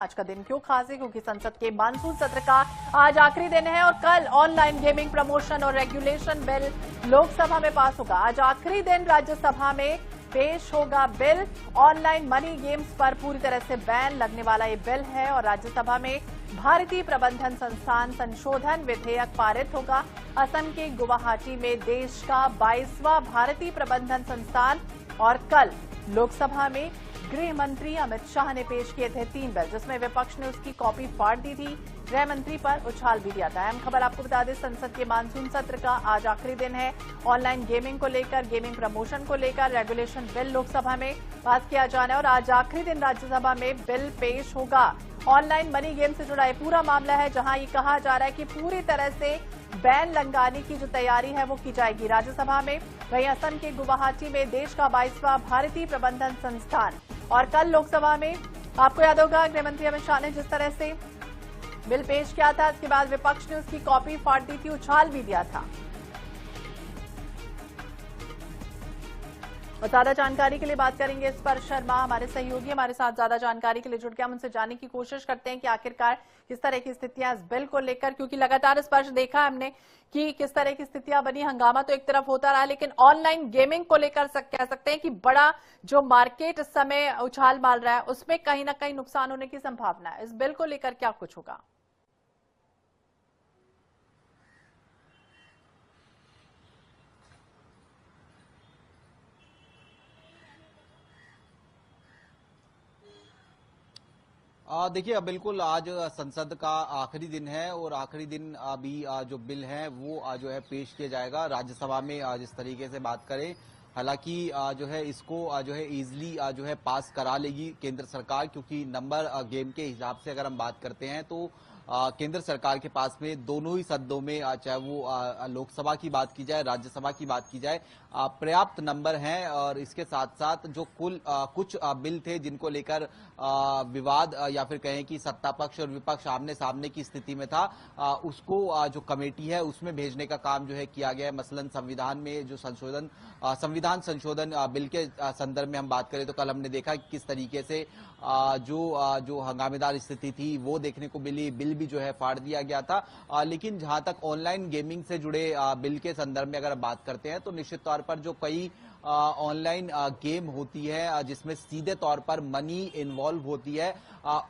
आज का दिन क्यों खास है? क्योंकि संसद के मानसून सत्र का आज आखिरी दिन है और कल ऑनलाइन गेमिंग प्रमोशन और रेगुलेशन बिल लोकसभा में पास होगा। आज आखिरी दिन राज्यसभा में पेश होगा बिल। ऑनलाइन मनी गेम्स पर पूरी तरह से बैन लगने वाला ये बिल है और राज्यसभा में भारतीय प्रबंधन संस्थान संशोधन विधेयक पारित होगा। असम के गुवाहाटी में देश का 22वां भारतीय प्रबंधन संस्थान और कल लोकसभा में गृह मंत्री अमित शाह ने पेश किए थे 3 बिल, जिसमें विपक्ष ने उसकी कॉपी फाड़ दी थी। गृह मंत्री पर उछाल भी दिया था। अहम खबर आपको बता दें, संसद के मानसून सत्र का आज आखिरी दिन है। ऑनलाइन गेमिंग को लेकर, गेमिंग प्रमोशन को लेकर रेगुलेशन बिल लोकसभा में पास किया जाना है और आज आखिरी दिन राज्यसभा में बिल पेश होगा। ऑनलाइन मनी गेम से जुड़ा ये पूरा मामला है, जहां ये कहा जा रहा है कि पूरी तरह से बैन लगाने की जो तैयारी है वो की जाएगी राज्यसभा में। वहीं असम के गुवाहाटी में देश का 22वां भारतीय प्रबंधन संस्थान और कल लोकसभा में आपको याद होगा गृह मंत्री अमित शाह ने जिस तरह से बिल पेश किया था, इसके बाद विपक्ष ने उसकी कॉपी फाड़ दी थी, उछाल भी दिया था। और ज्यादा जानकारी के लिए बात करेंगे स्पर्श शर्मा, हमारे सहयोगी हमारे साथ ज्यादा जानकारी के लिए जुड़ के हम उनसे जानने की कोशिश करते हैं कि आखिरकार किस तरह की स्थितियां इस बिल को लेकर, क्योंकि लगातार स्पर्श देखा हमने कि किस तरह की स्थितियां बनी। हंगामा तो एक तरफ होता रहा, लेकिन ऑनलाइन गेमिंग को लेकर कह सकते हैं कि बड़ा जो मार्केट इस समय उछाल मार रहा है, उसमें कहीं ना कहीं नुकसान होने की संभावना है। इस बिल को लेकर क्या कुछ होगा? देखिए, बिल्कुल आज संसद का आखिरी दिन है और आखिरी दिन अभी जो बिल है वो जो है पेश किया जाएगा राज्यसभा में। जिस तरीके से बात करें, हालांकि जो है इसको जो है इजीली जो है पास करा लेगी केंद्र सरकार, क्योंकि नंबर गेम के हिसाब से अगर हम बात करते हैं तो केंद्र सरकार के पास में दोनों ही सदनों में, चाहे वो लोकसभा की बात की जाए, राज्यसभा की बात की जाए, पर्याप्त नंबर हैं। और इसके साथ साथ जो कुल कुछ बिल थे जिनको लेकर विवाद या फिर कहें कि सत्ता पक्ष और विपक्ष आमने सामने की स्थिति में था, उसको जो कमेटी है उसमें भेजने का काम जो है किया गया है। मसलन संविधान में जो संविधान संशोधन बिल के संदर्भ में हम बात करें तो कल हमने देखा कि किस तरीके से जो हंगामेदार स्थिति थी वो देखने को मिली। बिल भी जो है फाड़ दिया गया था। लेकिन जहां तक ऑनलाइन गेमिंग से जुड़े बिल के संदर्भ में अगर बात करते हैं तो निश्चित तौर पर जो कई ऑनलाइन गेम होती है जिसमें सीधे तौर पर मनी इन्वॉल्व होती है,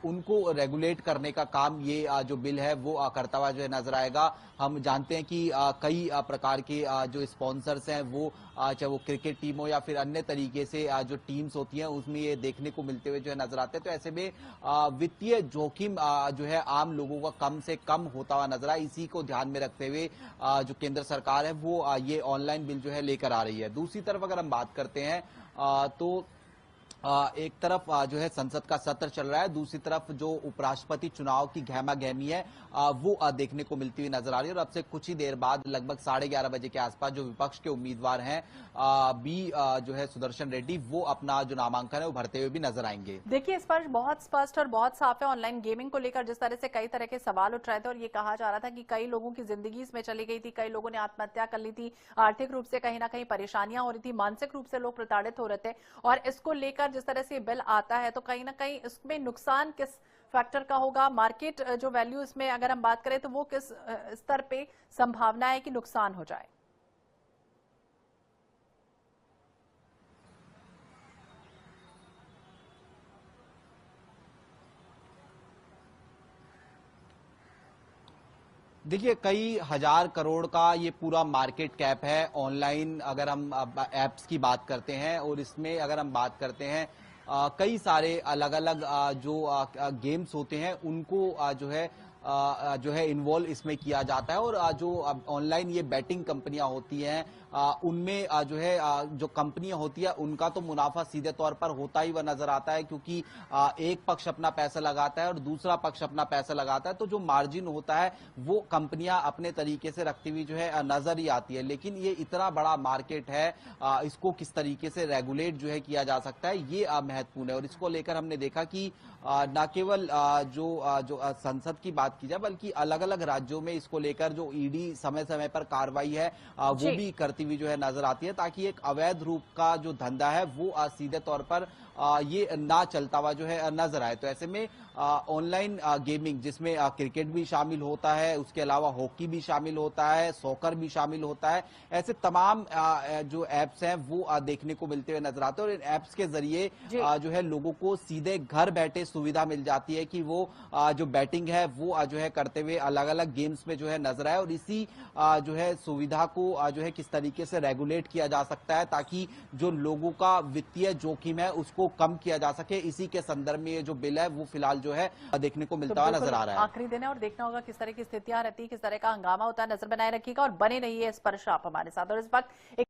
उनको रेगुलेट करने का काम ये जो बिल है वो करता हुआ जो है नजर आएगा। हम जानते हैं कि कई प्रकार के जो स्पॉन्सर्स हैं वो चाहे वो क्रिकेट टीम हो या फिर अन्य तरीके से जो टीम्स होती हैं उसमें ये देखने को मिलते हुए जो है नजर आते हैं। तो ऐसे में वित्तीय जोखिम जो है आम लोगों का कम से कम होता हुआ नजर आए। इसी को ध्यान में रखते हुए जो केंद्र सरकार है वो ये ऑनलाइन बिल जो है लेकर आ रही है। दूसरी तरफ अगर हम बात करते हैं तो एक तरफ जो है संसद का सत्र चल रहा है, दूसरी तरफ जो उपराष्ट्रपति चुनाव की गहमा गहमी है वो देखने को मिलती हुई नजर आ रही है। और अब से कुछ ही देर बाद लगभग 11:30 बजे के आसपास जो विपक्ष के उम्मीदवार हैं जो है सुदर्शन रेड्डी, वो अपना जो नामांकन है वो भरते हुए भी नजर आएंगे। देखिए, स्पर्श बहुत स्पष्ट और बहुत साफ है। ऑनलाइन गेमिंग को लेकर जिस तरह से कई तरह के सवाल उठ रहे थे और ये कहा जा रहा था कि कई लोगों की जिंदगी इसमें चली गई थी, कई लोगों ने आत्महत्या कर ली थी, आर्थिक रूप से कहीं ना कहीं परेशानियां हो रही थी, मानसिक रूप से लोग प्रताड़ित हो रहे थे। और इसको लेकर जिस तरह से बिल आता है तो कहीं ना कहीं इसमें नुकसान किस फैक्टर का होगा, मार्केट जो वैल्यू इसमें अगर हम बात करें तो वो किस स्तर पे संभावना है कि नुकसान हो जाए? देखिए, कई हजार करोड़ का ये पूरा मार्केट कैप है ऑनलाइन अगर हम एप्स की बात करते हैं। और इसमें अगर हम बात करते हैं कई सारे अलग अलग जो गेम्स होते हैं उनको जो है इन्वॉल्व इसमें किया जाता है। और जो ऑनलाइन ये बैटिंग कंपनियां होती हैं उनमें जो है जो कंपनियां होती है उनका तो मुनाफा सीधे तौर पर होता ही वह नजर आता है, क्योंकि एक पक्ष अपना पैसा लगाता है और दूसरा पक्ष अपना पैसा लगाता है, तो जो मार्जिन होता है वो कंपनियां अपने तरीके से रखती हुई जो है नजर ही आती है। लेकिन ये इतना बड़ा मार्केट है, इसको किस तरीके से रेगुलेट जो है किया जा सकता है ये महत्वपूर्ण है। और इसको लेकर हमने देखा कि न केवल जो संसद की बात की जाए बल्कि अलग अलग राज्यों में इसको लेकर जो ईडी समय समय पर कार्रवाई है वो भी करती हुई जो है नजर आती है, ताकि एक अवैध रूप का जो धंधा है वो सीधे तौर पर ये ना चलता हुआ जो है नजर आए। तो ऐसे में ऑनलाइन गेमिंग जिसमें क्रिकेट भी शामिल होता है, उसके अलावा हॉकी भी शामिल होता है, सॉकर भी शामिल होता है, ऐसे तमाम जो एप्स हैं वो देखने को मिलते हुए नजर आते हैं। और इन एप्स के जरिए जो है लोगों को सीधे घर बैठे सुविधा मिल जाती है कि वो जो बैटिंग है वो जो है करते हुए अलग अलग गेम्स में जो है नजर आए। और इसी जो है सुविधा को जो है किस तरीके से रेगुलेट किया जा सकता है ताकि जो लोगों का वित्तीय जोखिम है उसको कम किया जा सके, इसी के संदर्भ में ये जो बिल है वो फिलहाल जो है देखने को मिलता हुआ नजर आ रहा है। आखिरी दिन है और देखना होगा किस तरह की स्थितियां रहती है, किस तरह का हंगामा होता है। नजर बनाए रखिएगा और बने रहिए इस पर आप हमारे साथ। और इस वक्त